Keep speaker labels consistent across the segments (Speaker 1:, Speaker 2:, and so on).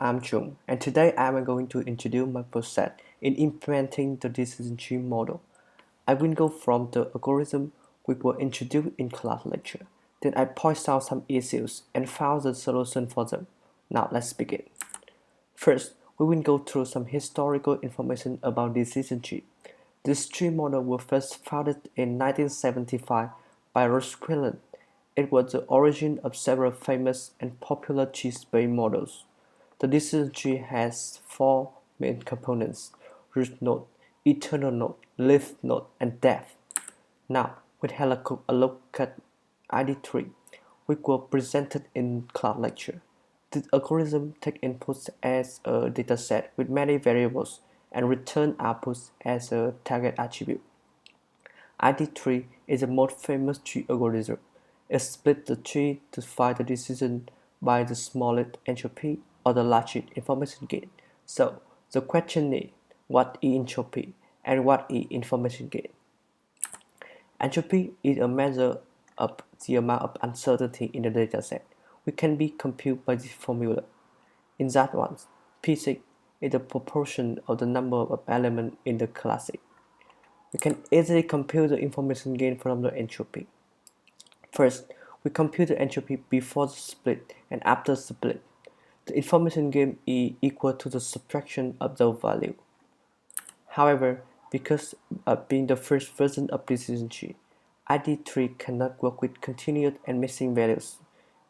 Speaker 1: I'm Chung, and today I'm going to introduce my process in implementing the decision tree model. I will go from the algorithm we were introduced in class lecture. Then I point out some issues and found the solution for them. Now let's begin. First, we will go through some historical information about decision tree. This tree model was first founded in 1975 by Russ Quillen. It was the origin of several famous and popular tree-based models. The decision tree has four main components: root node, eternal node, leaf node, and depth. Now, we have a look at ID3, which was presented in class lecture. The algorithm takes inputs as a dataset with many variables and return outputs as a target attribute. ID3 is the most famous tree algorithm. It splits the tree to find the decision by the smallest entropy or the largest information gain. So, the question is, what is entropy and what is information gain? Entropy is a measure of the amount of uncertainty in the dataset, which can be computed by this formula. In that one, P6 is the proportion of the number of elements in the class. We can easily compute the information gain from the entropy. First, we compute the entropy before the split and after the split. The information gain is equal to the subtraction of the value. However, because of being the first version of decision tree, ID3 cannot work with continuous and missing values.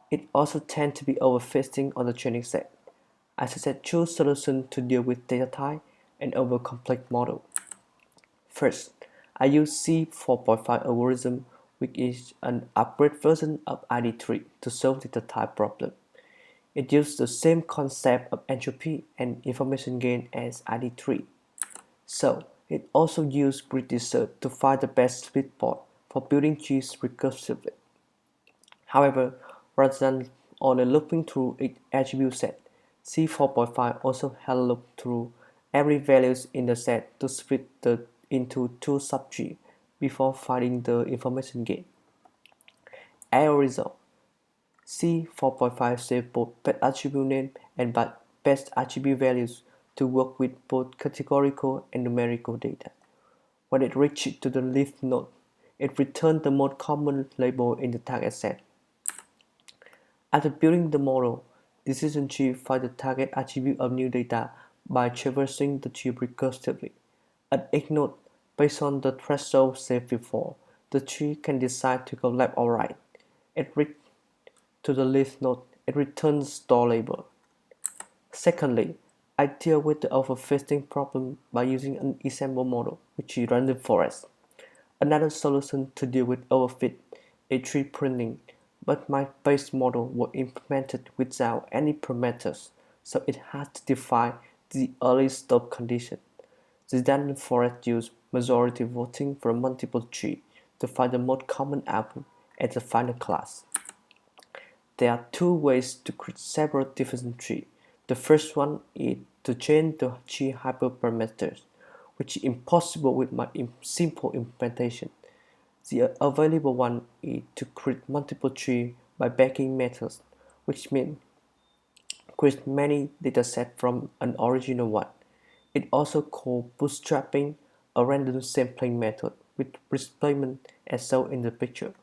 Speaker 1: It also tends to be overfitting on the training set. I suggest two solutions to deal with data type and over complex model. First, I use C4.5 algorithm, which is an upgrade version of ID3 to solve data type problem. It uses the same concept of entropy and information gain as ID3. So, it also uses grid search to find the best split point for building trees recursively. However, rather than only looping through each attribute set, C4.5 also has looped through every values in the set to split into two subtrees before finding the information gain. As a result, C4.5 saves both best attribute name and best attribute values to work with both categorical and numerical data. When it reaches to the leaf node, it returns the most common label in the target set. After building the model, decision tree finds the target attribute of new data by traversing the tree recursively. At each node, based on the threshold set before, the tree can decide to go left or right. It reaches to the leaf node, it returns store label. Secondly, I deal with the overfitting problem by using an ensemble model, which is random forest. Another solution to deal with overfit is tree pruning, but my base model was implemented without any parameters, so it had to define the early stop condition. The random forest used majority voting from multiple trees to find the most common output as the final class. There are two ways to create several different trees. The first one is to change the tree hyperparameters, which is impossible with my simple implementation. The available one is to create multiple trees by backing methods, which means create many datasets from an original one. It also called bootstrapping, a random sampling method with displacement as shown in the picture.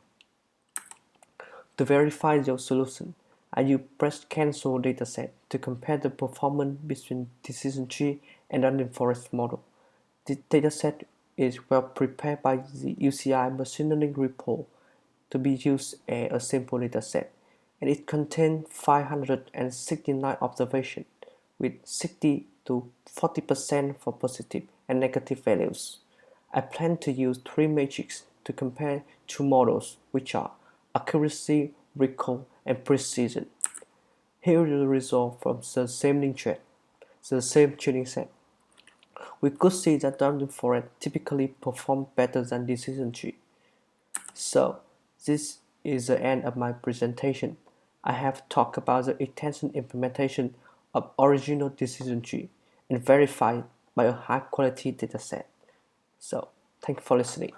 Speaker 1: To verify your solution, I use press cancel dataset to compare the performance between decision tree and random forest model. This dataset is well prepared by the UCI machine learning report to be used as a simple dataset, and it contains 569 observations with 60 to 40% for positive and negative values. I plan to use three metrics to compare two models, which are accuracy, recall, and precision. Here is the result from the same training set. We could see that random forest typically perform better than decision tree. So, this is the end of my presentation. I have talked about the extension implementation of original decision tree and verified by a high quality dataset. So, thank you for listening.